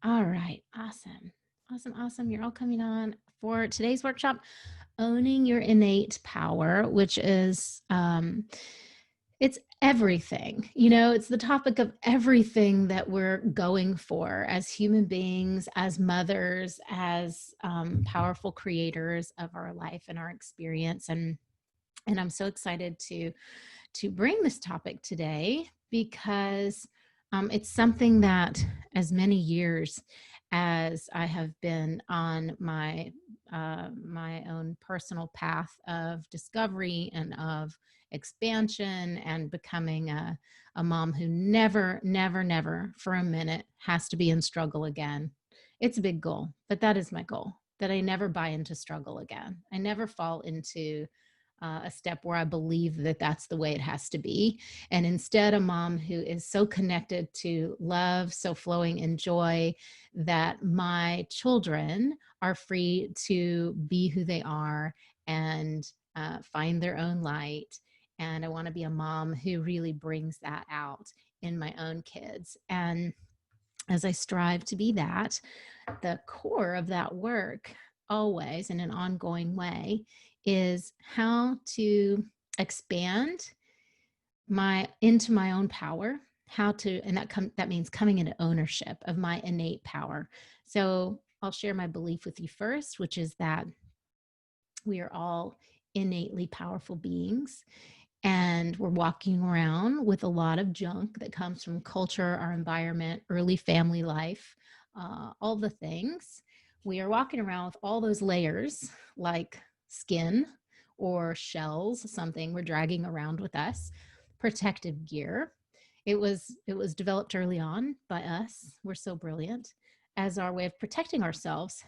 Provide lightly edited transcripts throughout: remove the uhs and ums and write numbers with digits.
All right. Awesome. Awesome. Awesome. You're all coming on for today's workshop, owning your innate power, which is, it's everything, it's the topic of everything that we're going for as human beings, as mothers, as powerful creators of our life and our experience. And I'm so excited to bring this topic today because it's something that, as many years as I have been on my own personal path of discovery and of expansion and becoming a mom who never, never, never for a minute has to be in struggle again. It's a big goal, but that is my goal, that I never buy into struggle again. I never fall into a step where I believe that that's the way it has to be. And instead, a mom who is so connected to love, so flowing in joy, that my children are free to be who they are and find their own light. And I want to be a mom who really brings that out in my own kids. And as I strive to be that, the core of that work, always in an ongoing way, is how to expand into my own power, and that means coming into ownership of my innate power. So I'll share my belief with you first, which is that we are all innately powerful beings. And we're walking around with a lot of junk that comes from culture, our environment, early family life, all the things. We are walking around with all those layers like skin or shells, something we're dragging around with us, protective gear. It was developed early on by us. We're so brilliant, as our way of protecting ourselves.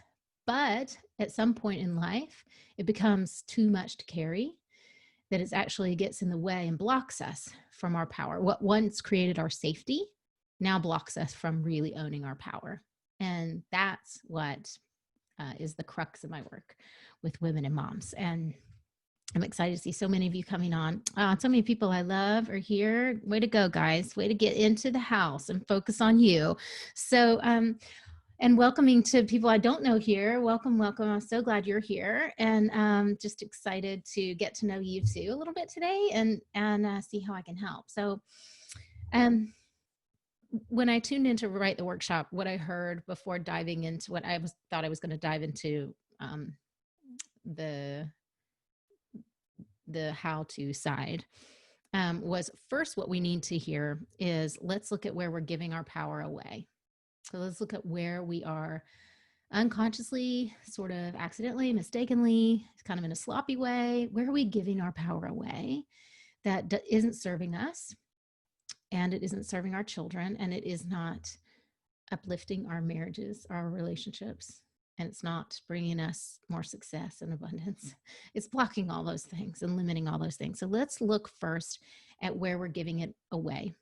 But at some point in life, it becomes too much to carry, that it actually gets in the way and blocks us from our power. What once created our safety now blocks us from really owning our power. And that's what is the crux of my work with women and moms. And I'm excited to see so many of you coming on. So many people I love are here. Way to go, guys. Way to get into the house and focus on you. So, and welcoming to people I don't know here. Welcome, welcome. I'm so glad you're here, and just excited to get to know you too a little bit today, and see how I can help. So, when I tuned in to write the workshop, what I heard before diving into what thought I was going to dive into, the how-to side, was first what we need to hear is, let's look at where we're giving our power away. So let's look at where we are unconsciously, sort of accidentally, mistakenly, kind of in a sloppy way. Where are we giving our power away that isn't serving us, and it isn't serving our children, and it is not uplifting our marriages, our relationships, and it's not bringing us more success and abundance. It's blocking all those things and limiting all those things. So let's look first at where we're giving it away.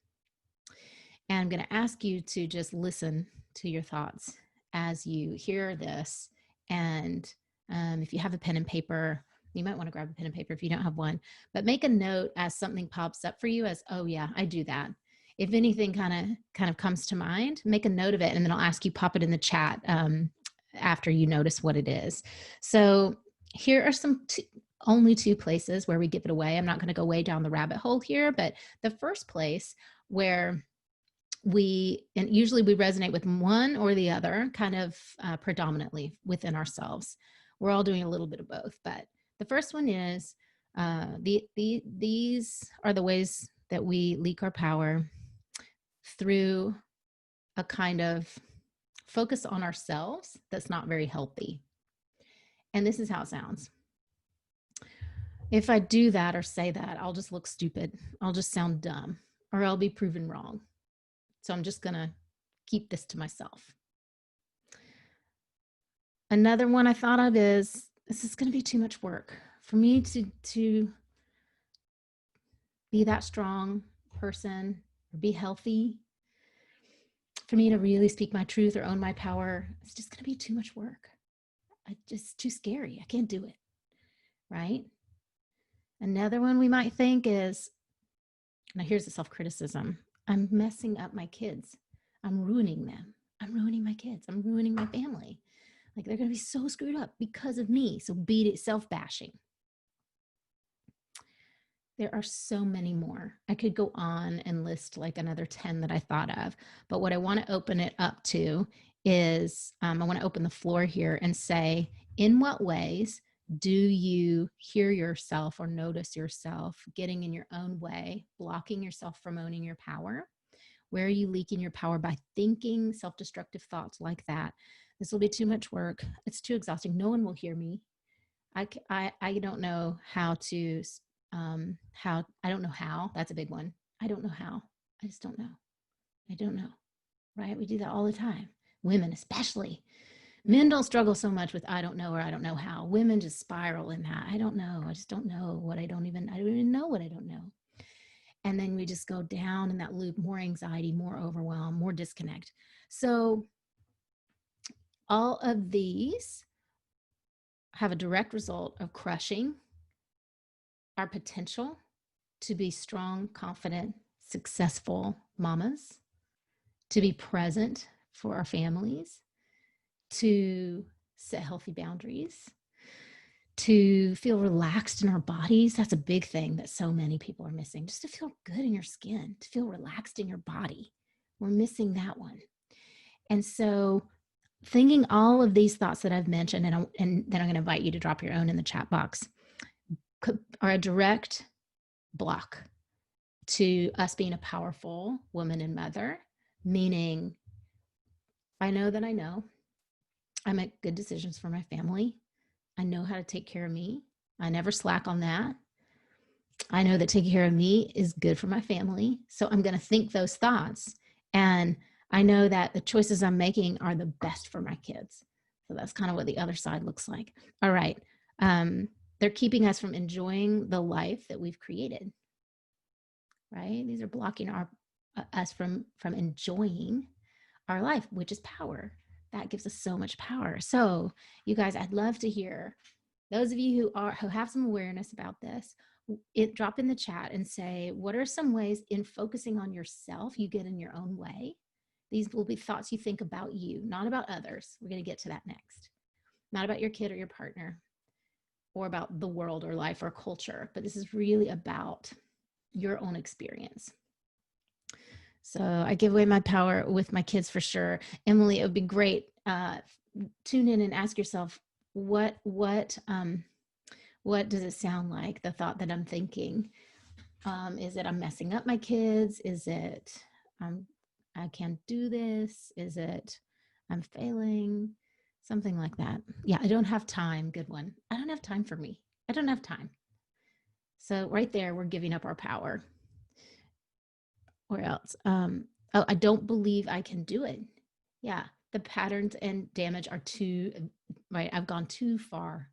And I'm going to ask you to just listen to your thoughts as you hear this. And if you have a pen and paper, you might want to grab a pen and paper if you don't have one, but make a note as something pops up for you as, oh yeah, I do that. If anything kind of comes to mind, make a note of it. And then I'll ask you, pop it in the chat after you notice what it is. So here are only two places where we give it away. I'm not going to go way down the rabbit hole here, but the first place where usually we resonate with one or the other, kind of predominantly within ourselves. We're all doing a little bit of both, but the first one is these are the ways that we leak our power through a kind of focus on ourselves that's not very healthy. And this is how it sounds. If I do that or say that, I'll just look stupid. I'll just sound dumb, or I'll be proven wrong. So I'm just going to keep this to myself. Another one I thought of is, this is going to be too much work for me to be that strong person or be healthy. For me to really speak my truth or own my power, it's just going to be too much work. It's too scary. I can't do it. Right? Another one we might think is, now here's the self-criticism. I'm messing up my kids. I'm ruining them. I'm ruining my kids. I'm ruining my family. Like they're going to be so screwed up because of me. So beat it, self-bashing. There are so many more. I could go on and list like another 10 that I thought of. But what I want to open it up to is I want to open the floor here and say, in what ways do you hear yourself or notice yourself getting in your own way, blocking yourself from owning your power? Where are you leaking your power by thinking self-destructive thoughts like that? This will be too much work. It's too exhausting. No one will hear me. I don't know how to, I don't know how. That's a big one. I don't know how. I just don't know. I don't know. Right? We do that all the time. Women, especially. Men don't struggle so much with I don't know or I don't know how. Women just spiral in that. I don't know. I just don't know what I don't even know what I don't know. And then we just go down in that loop, more anxiety, more overwhelm, more disconnect. So all of these have a direct result of crushing our potential to be strong, confident, successful mamas, to be present for our families, to set healthy boundaries, to feel relaxed in our bodies. That's a big thing that so many people are missing, just to feel good in your skin, to feel relaxed in your body. We're missing that one. And so thinking all of these thoughts that I've mentioned, and then I'm going to invite you to drop your own in the chat box, are a direct block to us being a powerful woman and mother, meaning I know that I know I make good decisions for my family. I know how to take care of me. I never slack on that. I know that taking care of me is good for my family. So I'm going to think those thoughts. And I know that the choices I'm making are the best for my kids. So that's kind of what the other side looks like. All right. They're keeping us from enjoying the life that we've created. Right? These are blocking us from enjoying our life, which is power. That gives us so much power. So you guys, I'd love to hear those of you who have some awareness about this, drop in the chat and say, what are some ways in focusing on yourself you get in your own way? These will be thoughts you think about you, not about others. We're going to get to that next. Not about your kid or your partner or about the world or life or culture, but this is really about your own experience. So I give away my power with my kids for sure. Emily, it would be great. Tune in and ask yourself, what does it sound like? The thought that I'm thinking, is it I'm messing up my kids? Is it I can't do this? Is it I'm failing? Something like that. Yeah, I don't have time. Good one. I don't have time for me. I don't have time. So right there, we're giving up our power. Or else, I don't believe I can do it. Yeah, the patterns and damage are too, right? I've gone too far.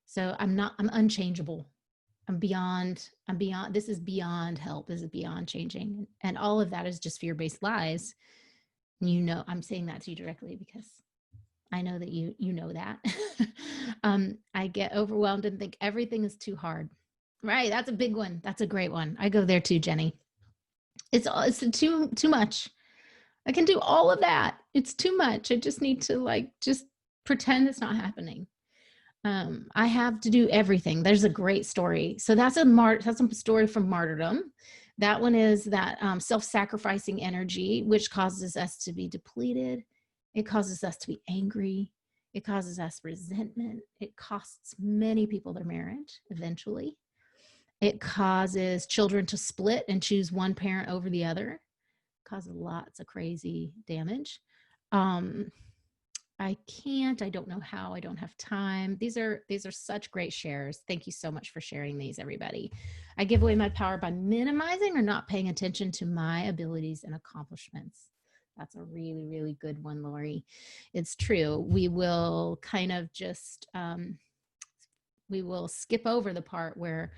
So I'm unchangeable. I'm beyond, this is beyond help. This is beyond changing. And all of that is just fear-based lies. You know, I'm saying that to you directly because I know that you know that. I get overwhelmed and think everything is too hard. Right, that's a big one. That's a great one. I go there too, Jenny. It's too much. I can do all of that. It's too much. I just need to just pretend it's not happening. I have to do everything. There's a great story. So that's a story from martyrdom. That one is that self-sacrificing energy, which causes us to be depleted. It causes us to be angry. It causes us resentment. It costs many people their marriage eventually. It causes children to split and choose one parent over the other. Causes lots of crazy damage. I don't know how, I don't have time. These are such great shares. Thank you so much for sharing these, everybody. I give away my power by minimizing or not paying attention to my abilities and accomplishments. That's a really, really good one, Lori. It's true. We will kind of just, we will skip over the part where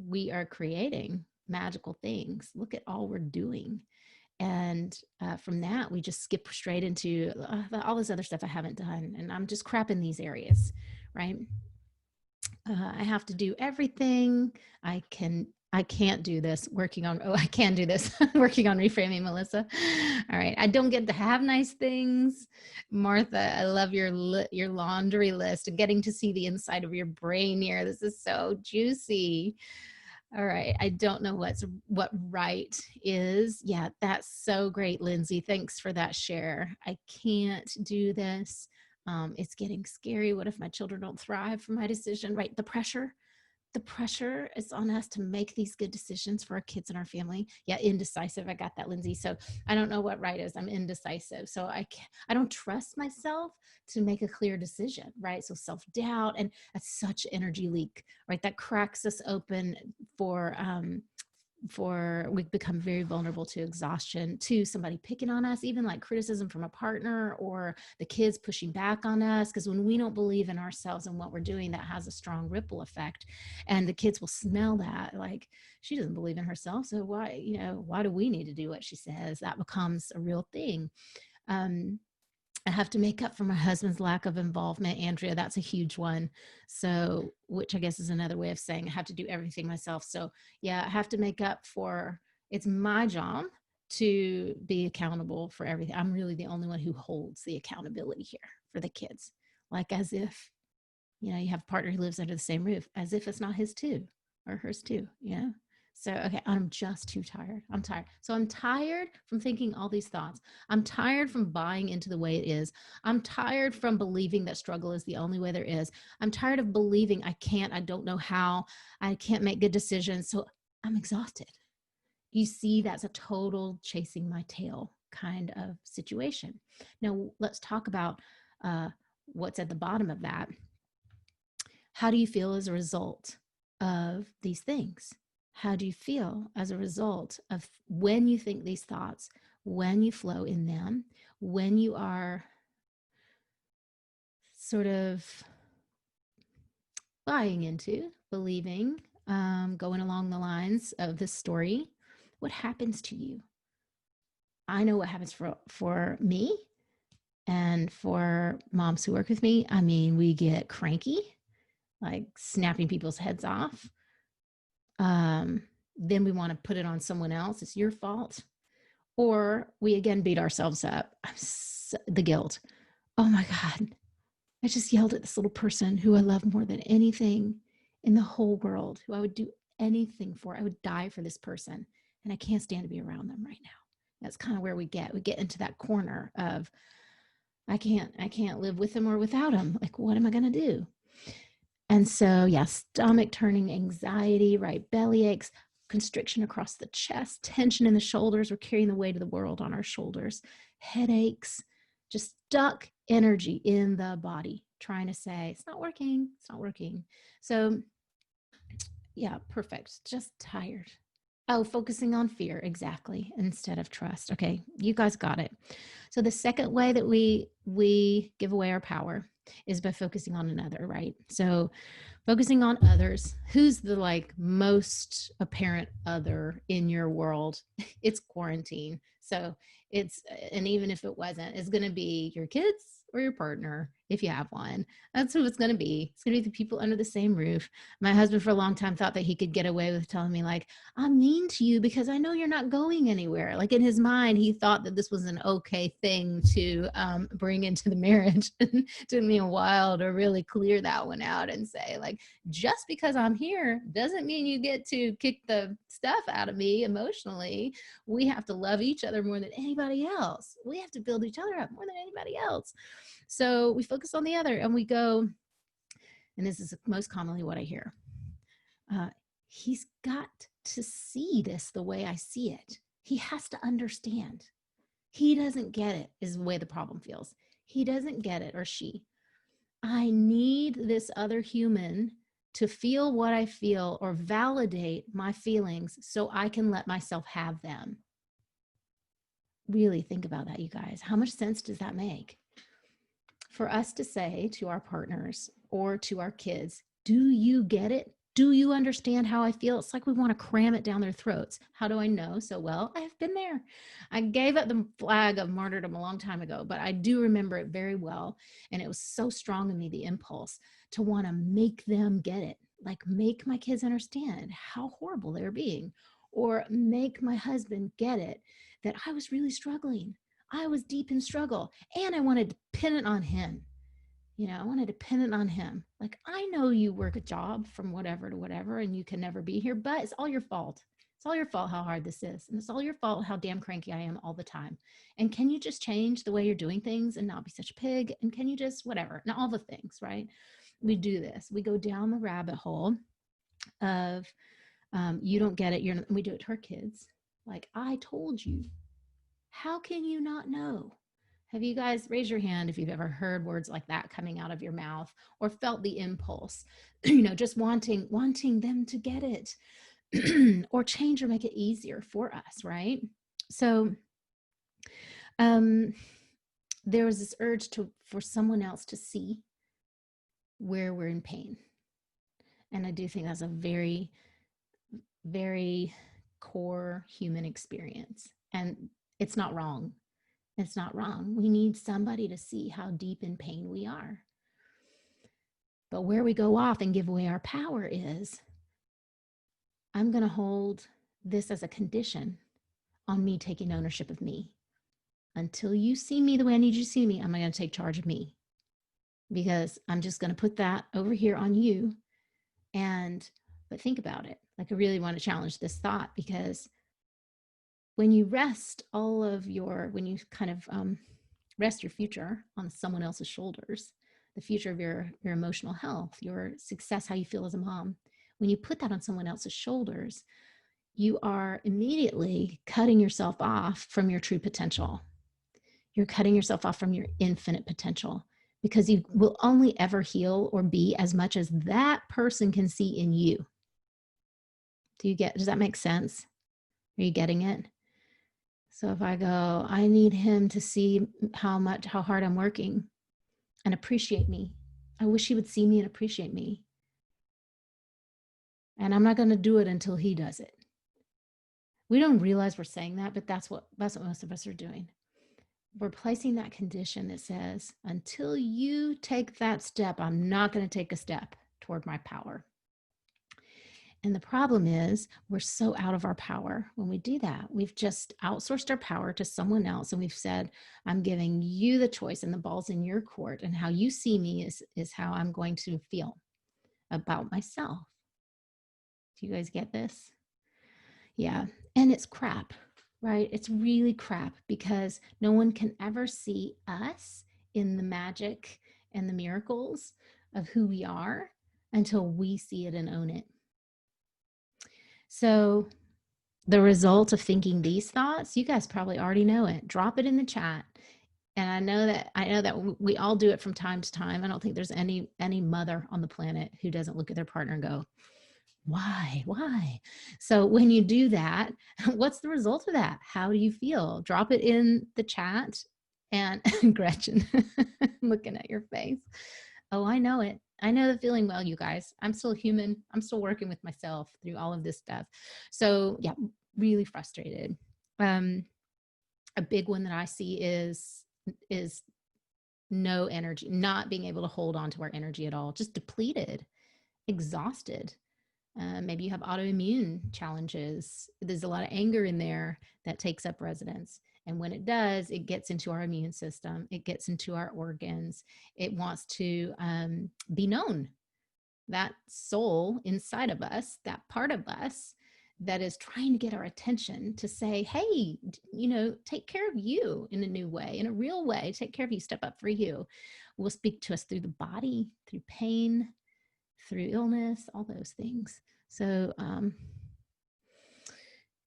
we are creating magical things. Look at all we're doing. And from that, we just skip straight into all this other stuff I haven't done. And I'm just crap in these areas, right? I have to do everything. I can I can't do this. I can do this. Working on reframing, Melissa. All right. I don't get to have nice things. Martha, I love your laundry list and getting to see the inside of your brain here. This is so juicy. All right. I don't know what right is. Yeah, that's so great, Lindsay. Thanks for that share. I can't do this. It's getting scary. What if my children don't thrive for my decision? Right. The pressure is on us to make these good decisions for our kids and our family. Yeah, indecisive. I got that, Lindsay. So I don't know what right is. I'm indecisive. So I don't trust myself to make a clear decision, right? So self-doubt, and that's such energy leak, right? That cracks us open for we become very vulnerable to exhaustion, to somebody picking on us, even like criticism from a partner or the kids pushing back on us. Because when we don't believe in ourselves and what we're doing, that has a strong ripple effect, and the kids will smell that, like, she doesn't believe in herself, so why do we need to do what she says? That becomes a real thing. I have to make up for my husband's lack of involvement. Andrea, that's a huge one. So, which I guess is another way of saying I have to do everything myself. So yeah, I have to make up for, it's my job to be accountable for everything. I'm really the only one who holds the accountability here for the kids. Like, as if, you have a partner who lives under the same roof, as if it's not his too, or hers too, So, okay, I'm just too tired. I'm tired. So I'm tired from thinking all these thoughts. I'm tired from buying into the way it is. I'm tired from believing that struggle is the only way there is. I'm tired of believing I don't know how, I can't make good decisions. So I'm exhausted. You see, that's a total chasing my tail kind of situation. Now, let's talk about what's at the bottom of that. How do you feel as a result of these things? How do you feel as a result of when you think these thoughts, when you flow in them, when you are sort of buying into, believing, going along the lines of this story? What happens to you? I know what happens for me and for moms who work with me. I mean, we get cranky, like snapping people's heads off. Then we want to put it on someone else. It's your fault. Or we again beat ourselves up. The guilt. Oh my God, I just yelled at this little person who I love more than anything in the whole world, who I would do anything for. I would die for this person, and I can't stand to be around them right now. That's kind of where we get into that corner of, I can't live with them or without them. Like, what am I going to do? And so, yeah, stomach turning, anxiety, right? Belly aches, constriction across the chest, tension in the shoulders. We're carrying the weight of the world on our shoulders, headaches, just stuck energy in the body, trying to say, it's not working, it's not working. So, yeah, perfect. Just tired. Oh, focusing on fear, exactly, instead of trust. Okay, you guys got it. So the second way that we give away our power is by focusing on another, right? So focusing on others. Who's the most apparent other in your world? It's quarantine. So and even if it wasn't, it's going to be your kids or your partner if you have one. That's who it's going to be. It's going to be the people under the same roof. My husband for a long time thought that he could get away with telling me, like, I'm mean to you because I know you're not going anywhere. Like, in his mind, he thought that this was an okay thing to bring into the marriage. It took me a while to really clear that one out and say, like, just because I'm here doesn't mean you get to kick the stuff out of me emotionally. We have to love each other more than anybody else. We have to build each other up more than anybody else. So we focus on the other, and we go, and this is most commonly what I hear. He's got to see this the way I see it. He has to understand. He doesn't get it, is the way the problem feels. He doesn't get it, or she. I need this other human to feel what I feel or validate my feelings so I can let myself have them. Really think about that, you guys. How much sense does that make? For us to say to our partners or to our kids, do you get it? Do you understand how I feel? It's like we want to cram it down their throats. How do I know so well? I have been there. I gave up the flag of martyrdom a long time ago, but I do remember it very well. And it was so strong in me, the impulse to want to make them get it. like make my kids understand how horrible they're being, or make my husband get it that I was really struggling. I was deep in struggle and I wanted to pin it on him. I wanted to pin it on him. Like, I know you work a job from whatever to whatever and you can never be here, but it's all your fault. It's all your fault how hard this is. And it's all your fault how damn cranky I am all the time. And can you just change the way you're doing things and not be such a pig? And can you just whatever? And all the things, right? We do this. We go down the rabbit hole of you don't get it. We do it to our kids. Like, I told you. How can you not know? Have you guys raised your hand if you've ever heard words like that coming out of your mouth or felt the impulse, just wanting them to get it or change or make it easier for us, right? So there was this urge for someone else to see where we're in pain. And I do think that's a very, very core human experience. And it's not wrong. It's not wrong. We need somebody to see how deep in pain we are. But where we go off and give away our power is, I'm going to hold this as a condition on me taking ownership of me. Until you see me the way I need you to see me, I'm going to take charge of me. Because I'm just going to put that over here on you. But think about it. Like, I really want to challenge this thought, because when you rest when you kind of rest your future on someone else's shoulders, the future of your emotional health, your success, how you feel as a mom, when you put that on someone else's shoulders, you are immediately cutting yourself off from your true potential. You're cutting yourself off from your infinite potential, because you will only ever heal or be as much as that person can see in you. Does that make sense? Are you getting it? So if I go, I need him to see how hard I'm working and appreciate me. I wish he would see me and appreciate me. And I'm not going to do it until he does it. We don't realize we're saying that, but that's what most of us are doing. We're placing that condition that says, until you take that step, I'm not going to take a step toward my power. And the problem is, we're so out of our power when we do that. We've just outsourced our power to someone else. And we've said, I'm giving you the choice and the ball's in your court. And how you see me is how I'm going to feel about myself. Do you guys get this? Yeah. And it's crap, right? It's really crap, because no one can ever see us in the magic and the miracles of who we are until we see it and own it. So the result of thinking these thoughts, you guys probably already know it. Drop it in the chat. And I know that we all do it from time to time. I don't think there's any mother on the planet who doesn't look at their partner and go, why? So when you do that, what's the result of that? How do you feel? Drop it in the chat. And Gretchen, looking at your face. Oh, I know it. I know the feeling well, you guys. I'm still human. I'm still working with myself through all of this stuff. So yeah, really frustrated. A big one that I see is no energy, not being able to hold on to our energy at all, just depleted, exhausted. Maybe you have autoimmune challenges. There's a lot of anger in there that takes up residence. And when it does, it gets into our immune system. It gets into our organs. It wants to be known. That soul inside of us, that part of us that is trying to get our attention to say, hey, take care of you in a new way, in a real way. Take care of you, step up for you. Will speak to us through the body, through pain, through illness, all those things. So,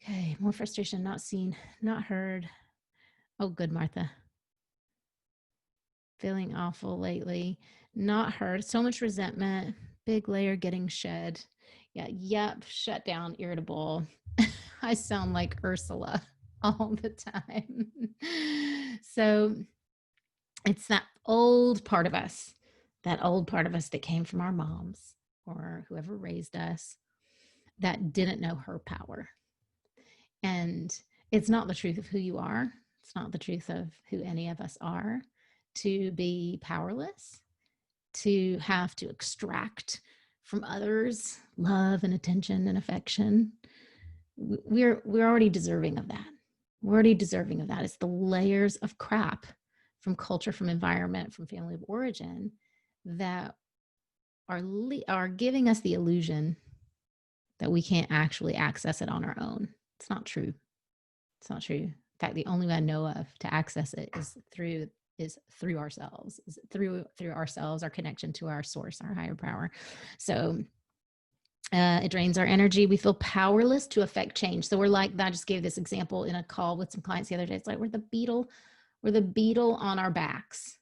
okay, more frustration, not seen, not heard. Oh, good, Martha. Feeling awful lately, not heard, so much resentment, big layer getting shed. Yeah, yep, shut down, irritable. I sound like Ursula all the time. So it's that old part of us that came from our moms or whoever raised us that didn't know her power. And it's not the truth of who you are. It's not the truth of who any of us are, to be powerless, to have to extract from others, love and attention and affection, we're already deserving of that. We're already deserving of that. It's the layers of crap from culture, from environment, from family of origin that are giving us the illusion that we can't actually access it on our own. It's not true. It's not true. In fact, the only way I know of to access it is through ourselves, through ourselves, our connection to our source, our higher power. So it drains our energy. We feel powerless to affect change. So we're like, I just gave this example in a call with some clients the other day. It's like we're the beetle on our backs.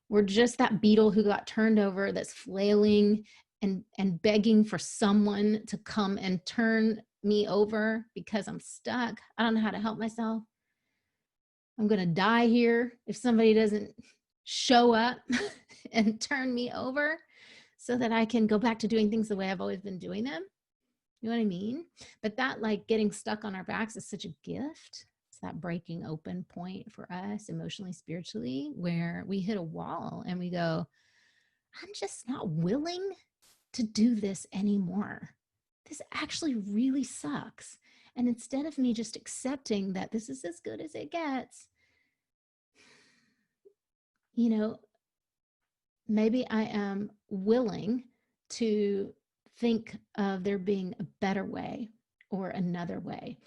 We're just that beetle who got turned over, that's flailing and begging for someone to come and turn me over because I'm stuck. I don't know how to help myself. I'm going to die here if somebody doesn't show up and turn me over so that I can go back to doing things the way I've always been doing them. You know what I mean? But that, like, getting stuck on our backs is such a gift. It's that breaking open point for us emotionally, spiritually, where we hit a wall and we go, I'm just not willing to do this anymore. This actually really sucks. And instead of me just accepting that this is as good as it gets, you know, maybe I am willing to think of there being a better way or another way.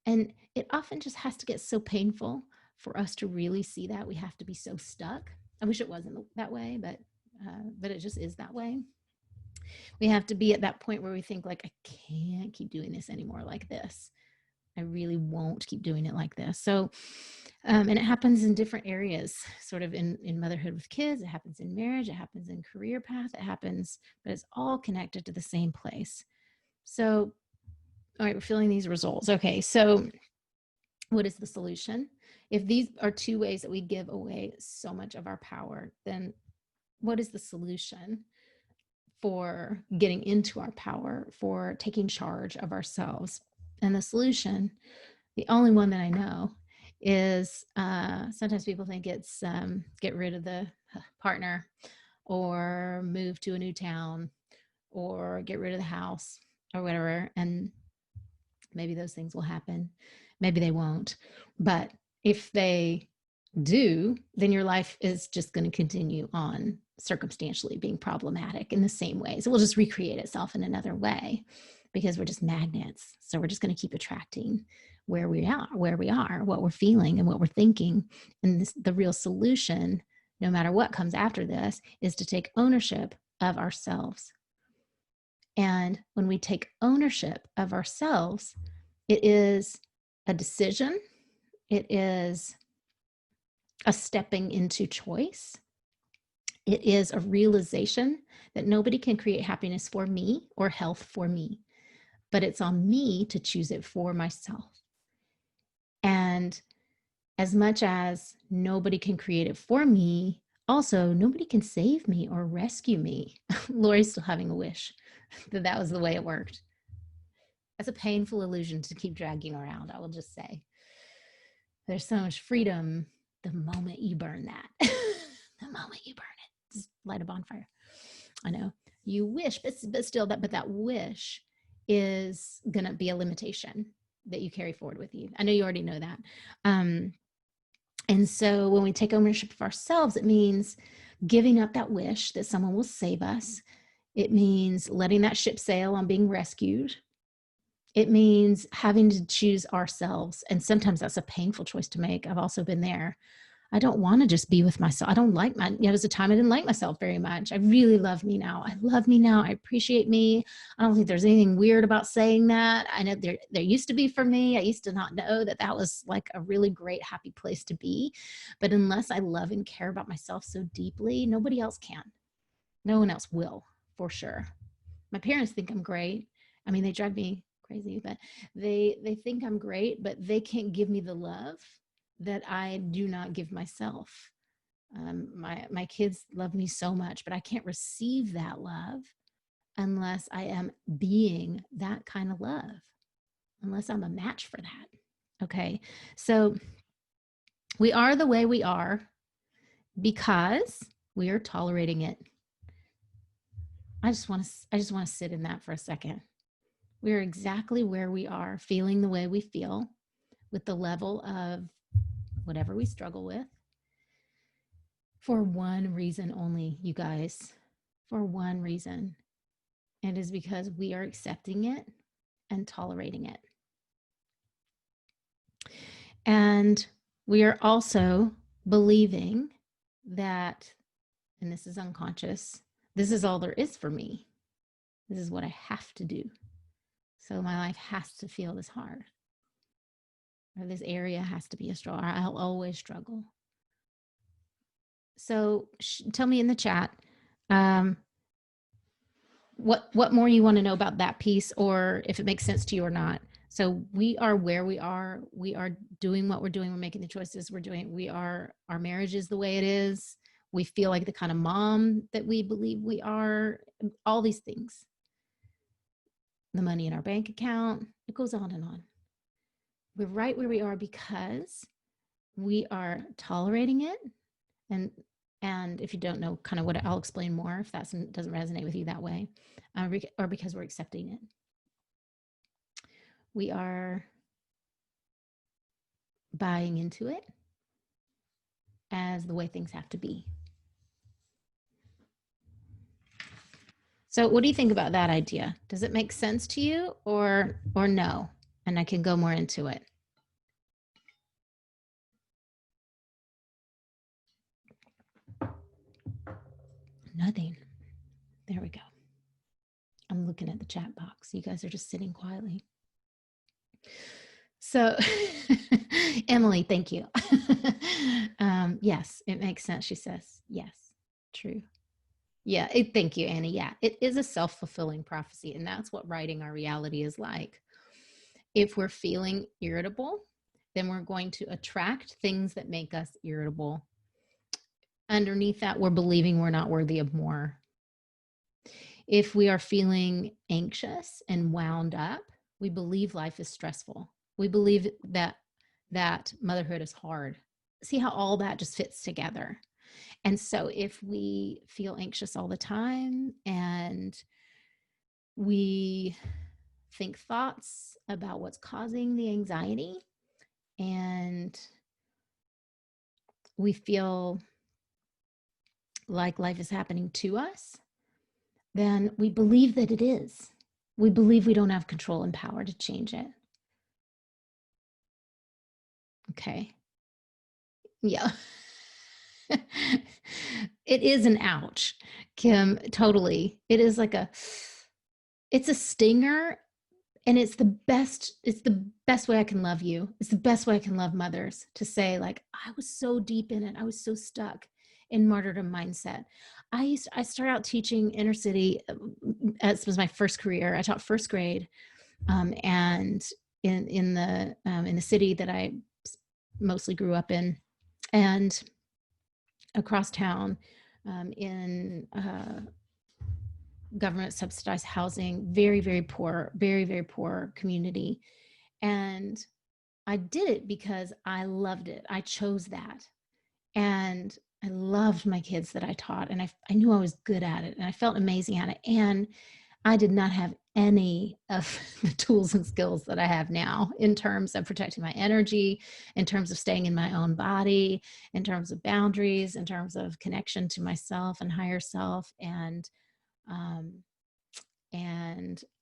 And it often just has to get so painful for us to really see that. We have to be so stuck. I wish it wasn't that way, but it just is that way. We have to be at that point where we think, like, I can't keep doing this anymore like this. I really won't keep doing it like this. So, and it happens in different areas, sort of in motherhood with kids. It happens in marriage. It happens in career path. It happens, but it's all connected to the same place. So, all right, we're feeling these results. Okay, so what is the solution? If these are two ways that we give away so much of our power, then what is the solution for getting into our power, for taking charge of ourselves? And the solution, the only one that I know, is sometimes people think it's get rid of the partner, or move to a new town, or get rid of the house, or whatever. And maybe those things will happen. Maybe they won't. But if they do, then your life is just going to continue on circumstantially being problematic in the same ways. It will just recreate itself in another way, because we're just magnets. So we're just going to keep attracting where we are, what we're feeling and what we're thinking. And the real solution, no matter what comes after this, is to take ownership of ourselves. And when we take ownership of ourselves, it is a decision. It is a stepping into choice. It is a realization that nobody can create happiness for me or health for me, but it's on me to choose it for myself. And as much as nobody can create it for me, also nobody can save me or rescue me. Lori's still having a wish that was the way it worked. That's a painful illusion to keep dragging around, I will just say. There's so much freedom the moment you burn that. The moment you burn it, just light a bonfire. I know you wish, but still, that wish is going to be a limitation that you carry forward with you. I know you already know that. And so when we take ownership of ourselves, it means giving up that wish that someone will save us. It means letting that ship sail on being rescued. It means having to choose ourselves. And sometimes that's a painful choice to make. I've also been there. I don't want to just be with myself. I don't like there was a time I didn't like myself very much. I really love me now. I love me now. I appreciate me. I don't think there's anything weird about saying that. I know there used to be for me. I used to not know that was like a really great, happy place to be. But unless I love and care about myself so deeply, nobody else can. No one else will, for sure. My parents think I'm great. I mean, they drive me crazy, but they think I'm great, but they can't give me the love that I do not give myself. My kids love me so much, but I can't receive that love unless I am being that kind of love, unless I'm a match for that. Okay, so we are the way we are because we are tolerating it. I just want to sit in that for a second. We're exactly where we are, feeling the way we feel, with the level of whatever we struggle with, for one reason only, you guys. For one reason. And it is because we are accepting it and tolerating it. And we are also believing that, and this is unconscious, this is all there is for me. This is what I have to do. So my life has to feel this hard. Or this area has to be a struggle. I'll always struggle. So tell me in the chat, what more you want to know about that piece, or if it makes sense to you or not. So we are where we are doing what we're doing, we're making the choices we're doing, our marriage is the way it is, we feel like the kind of mom that we believe we are, all these things, the money in our bank account, it goes on and on. We're right where we are because we are tolerating it. And if you don't know kind of what, I'll explain more if that doesn't resonate with you that way, or because we're accepting it. We are buying into it as the way things have to be. So what do you think about that idea? Does it make sense to you or no? And I can go more into it. Nothing. There we go. I'm looking at the chat box. You guys are just sitting quietly. So Emily, thank you. Yes, it makes sense, she says. Yes, true. Yeah, thank you, Annie. Yeah, it is a self-fulfilling prophecy, and that's what writing our reality is like. If we're feeling irritable, then we're going to attract things that make us irritable. Underneath that, we're believing we're not worthy of more. If we are feeling anxious and wound up, we believe life is stressful. We believe that motherhood is hard. See how all that just fits together. And so if we feel anxious all the time and we think thoughts about what's causing the anxiety, and we feel like life is happening to us, then we believe that it is. We believe we don't have control and power to change it. Okay. Yeah. It is an ouch, Kim, totally. It is like it's a stinger, and it's the best way I can love you. It's the best way I can love mothers, to say, like, I was so deep in it. I was so stuck in martyrdom mindset. I started out teaching inner city. This was my first career. I taught first grade, and in the city that I mostly grew up in, and across town, in government subsidized housing, very, very poor, very, very poor community. And I did it because I loved it. I chose that. And I loved my kids that I taught, and I knew I was good at it, and I felt amazing at it. And I did not have any of the tools and skills that I have now in terms of protecting my energy, in terms of staying in my own body, in terms of boundaries, in terms of connection to myself and higher self. And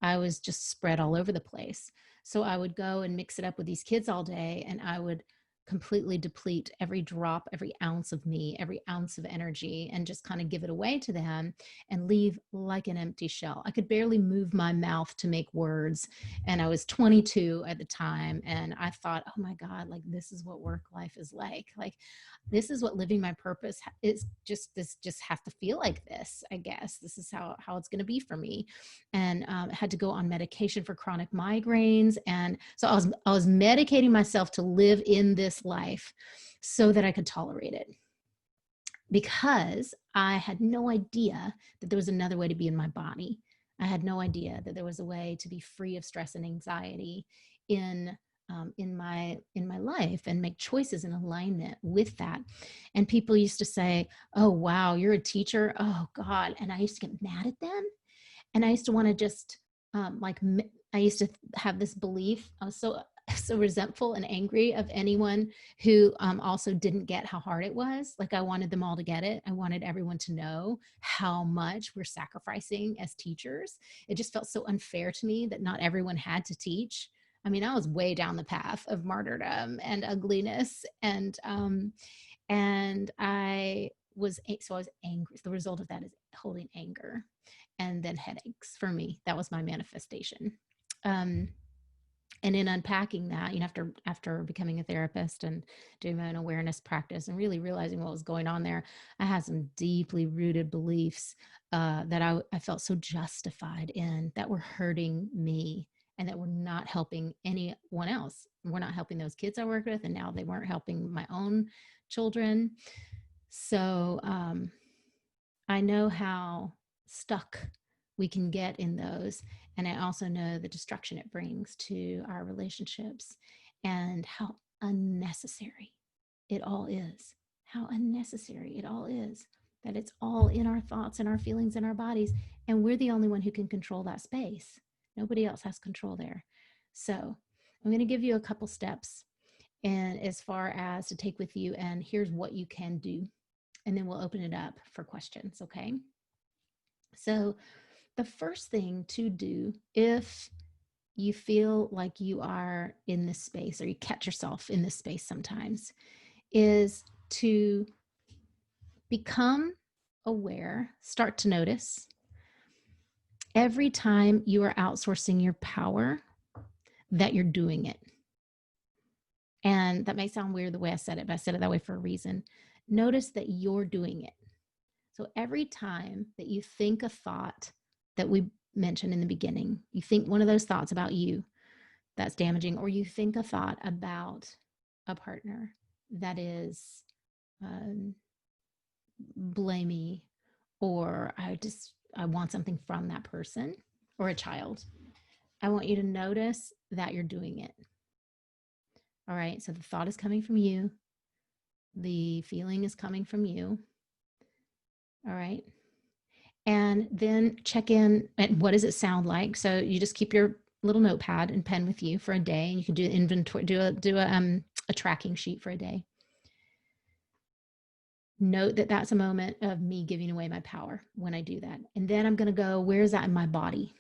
I was just spread all over the place. So I would go and mix it up with these kids all day, and I would completely deplete every drop, every ounce of me, every ounce of energy, and just kind of give it away to them and leave like an empty shell. I could barely move my mouth to make words. And I was 22 at the time. And I thought, oh my God, like, this is what work life is like. Like, this is what living my purpose is. This just has to feel like this, I guess. This is how it's going to be for me. And had to go on medication for chronic migraines. And so I was medicating myself to live in this life so that I could tolerate it, because I had no idea that there was another way to be in my body. I had no idea that there was a way to be free of stress and anxiety in my life, and make choices in alignment with that. And people used to say, oh, wow, you're a teacher. Oh God. And I used to get mad at them. And I used to want to just I used to have this belief. I was so resentful and angry of anyone who also didn't get how hard it was. Like, I wanted them all to get it. I wanted everyone to know how much we're sacrificing as teachers. It just felt so unfair to me that not everyone had to teach. I mean, I was way down the path of martyrdom and ugliness, and I was angry. The result of that is holding anger, and then headaches for me. That was my manifestation. And in unpacking that, after becoming a therapist and doing my own awareness practice and really realizing what was going on there, I had some deeply rooted beliefs that I felt so justified in, that were hurting me and that were not helping anyone else. We're not helping those kids I worked with, and now they weren't helping my own children. So I know how stuck we can get in those. And I also know the destruction it brings to our relationships and how unnecessary it all is. How unnecessary it all is. That it's all in our thoughts and our feelings and our bodies. And we're the only one who can control that space. Nobody else has control there. So I'm going to give you a couple steps, and as far as to take with you, and here's what you can do. And then we'll open it up for questions, okay? So the first thing to do, if you feel like you are in this space, or you catch yourself in this space sometimes, is to become aware, start to notice every time you are outsourcing your power that you're doing it. And that may sound weird the way I said it, but I said it that way for a reason. Notice that you're doing it. So every time that you think a thought that we mentioned in the beginning, you think one of those thoughts about you that's damaging, or you think a thought about a partner that is blamey, or I want something from that person, or a child, I want you to notice that you're doing it. All right. So the thought is coming from you. The feeling is coming from you. All right. And then check in at what does it sound like. So you just keep your little notepad and pen with you for a day, and you can do inventory, do a tracking sheet for a day. Note that that's a moment of me giving away my power when I do that. And then I'm going to go, where is that in my body?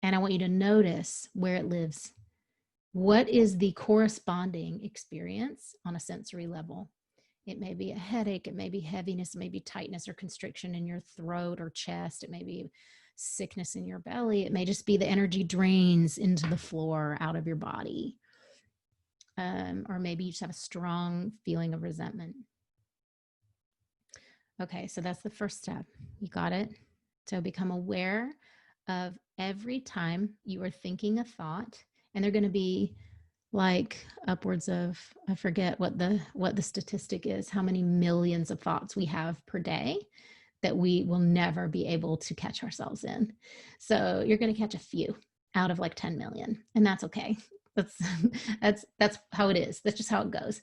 And I want you to notice where it lives. What is the corresponding experience on a sensory level? It may be a headache, it may be heaviness, it may be tightness or constriction in your throat or chest, it may be sickness in your belly, it may just be the energy drains into the floor out of your body. Or maybe you just have a strong feeling of resentment. Okay, so that's the first step. You got it? So become aware of every time you are thinking a thought, and they're going to be like upwards of, I forget what the statistic is, how many millions of thoughts we have per day that we will never be able to catch ourselves in. So you're going to catch a few out of like 10 million, and that's okay. That's how it is. That's just how it goes.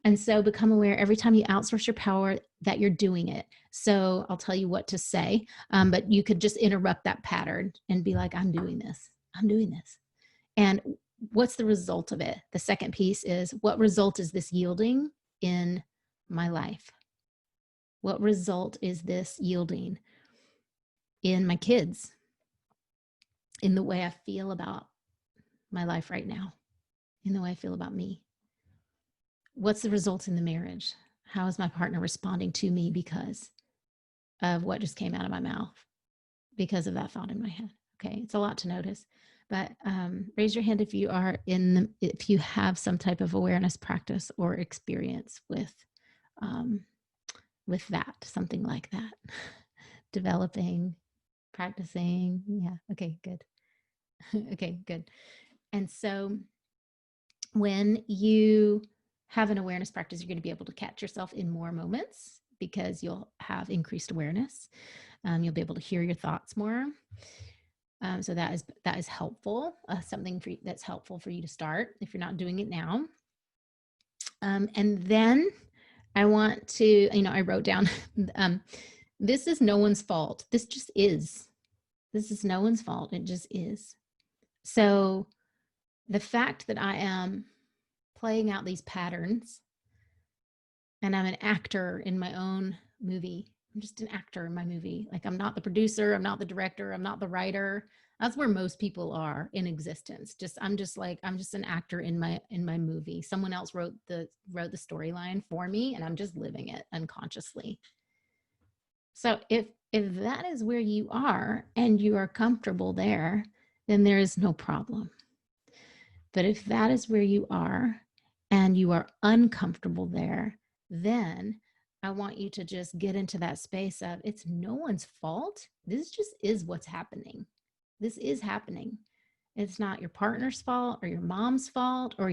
And so become aware every time you outsource your power that you're doing it. So I'll tell you what to say, but you could just interrupt that pattern and be like, I'm doing this. I'm doing this. And what's the result of it? The second piece is, what result is this yielding in my life? What result is this yielding in my kids? In the way I feel about my life right now? In the way I feel about me? What's the result in the marriage? How is my partner responding to me because of what just came out of my mouth? Because of that thought in my head. Okay, it's a lot to notice. But raise your hand if you are if you have some type of awareness practice or experience with that, something like that. Developing, practicing. Yeah. Okay, good. Okay, good. And so when you have an awareness practice, you're going to be able to catch yourself in more moments because you'll have increased awareness. You'll be able to hear your thoughts more. So that is helpful, something that's helpful for you to start if you're not doing it now. And then I want to, I wrote down, this is no one's fault. This just is. This is no one's fault. It just is. So the fact that I am playing out these patterns and I'm an actor in my own movie. I'm just an actor in my movie. Like, I'm not the producer, I'm not the director, I'm not the writer. That's where most people are in existence. I'm just an actor in my movie. Someone else wrote the storyline for me and I'm just living it unconsciously. So if that is where you are and you are comfortable there, then there is no problem. But if that is where you are and you are uncomfortable there, then I want you to just get into that space of, it's no one's fault. This just is what's happening. This is happening. It's not your partner's fault or your mom's fault or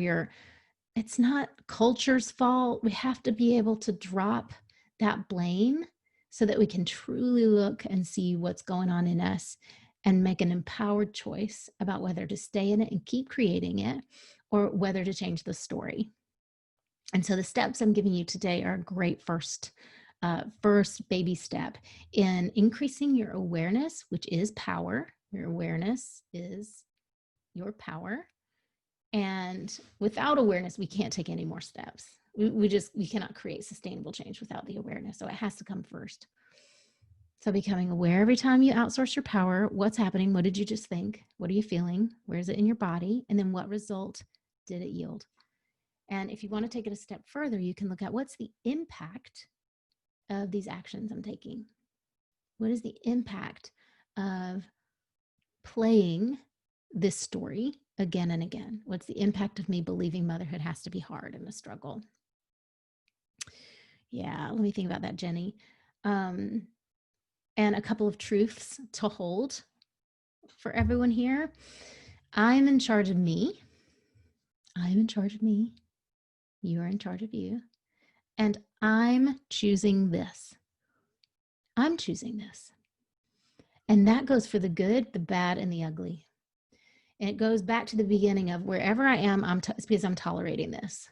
it's not culture's fault. We have to be able to drop that blame so that we can truly look and see what's going on in us and make an empowered choice about whether to stay in it and keep creating it or whether to change the story. And so the steps I'm giving you today are a great first baby step in increasing your awareness, which is power. Your awareness is your power. And without awareness, we can't take any more steps. We cannot create sustainable change without the awareness. So it has to come first. So becoming aware every time you outsource your power, what's happening? What did you just think? What are you feeling? Where is it in your body? And then what result did it yield? And if you want to take it a step further, you can look at what's the impact of these actions I'm taking? What is the impact of playing this story again and again? What's the impact of me believing motherhood has to be hard and a struggle? Yeah, let me think about that, Jenny. And a couple of truths to hold for everyone here. I'm in charge of me. I'm in charge of me. You are in charge of you. And I'm choosing this. I'm choosing this. And that goes for the good, the bad, and the ugly. And it goes back to the beginning of wherever I am, it's because I'm tolerating this,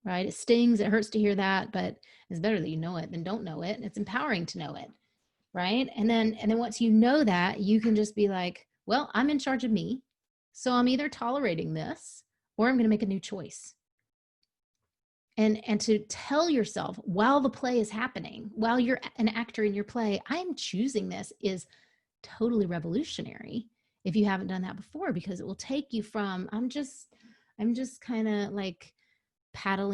right? It stings, it hurts to hear that, but it's better that you know it than don't know it. It's empowering to know it, right? And then once you know that, you can just be like, well, I'm in charge of me. So I'm either tolerating this or I'm going to make a new choice. And to tell yourself while the play is happening, while you're an actor in your play, I'm choosing this is totally revolutionary if you haven't done that before, because it will take you from, I'm just kind of like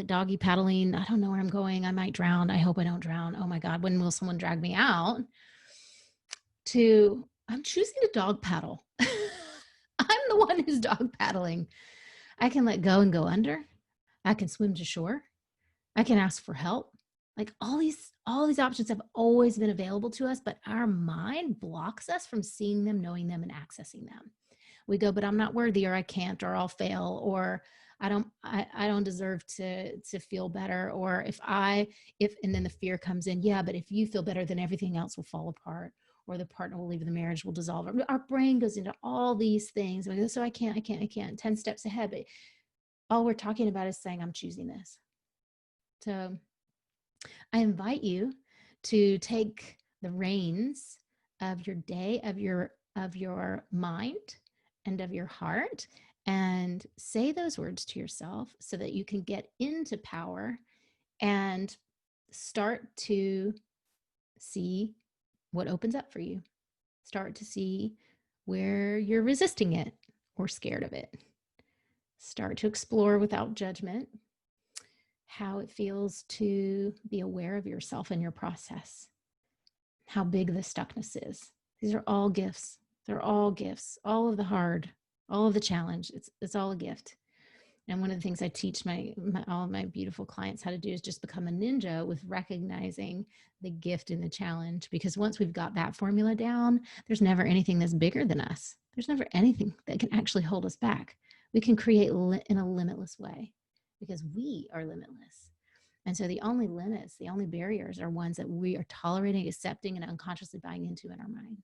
doggy paddling. I don't know where I'm going. I might drown. I hope I don't drown. Oh my God, when will someone drag me out? To, I'm choosing to dog paddle. I'm the one who's dog paddling. I can let go and go under. I can swim to shore. I can ask for help. Like all these options have always been available to us, but our mind blocks us from seeing them, knowing them, and accessing them. We go, but I'm not worthy, or I can't, or I'll fail, or I don't deserve to feel better, or and then the fear comes in. Yeah, but if you feel better, then everything else will fall apart, or the partner will leave, the marriage will dissolve. Our brain goes into all these things. We go, so I can't. 10 steps ahead, but all we're talking about is saying, I'm choosing this. So I invite you to take the reins of your day, of your mind and of your heart, and say those words to yourself so that you can get into power and start to see what opens up for you. Start to see where you're resisting it or scared of it. Start to explore without judgment how it feels to be aware of yourself and your process, how big the stuckness is. These are all gifts. They're all gifts. All of the hard, all of the challenge, it's all a gift. And one of the things I teach all of my beautiful clients how to do is just become a ninja with recognizing the gift in the challenge. Because once we've got that formula down, there's never anything that's bigger than us. There's never anything that can actually hold us back. We can create in a limitless way because we are limitless. And so the only limits, the only barriers are ones that we are tolerating, accepting, and unconsciously buying into in our minds.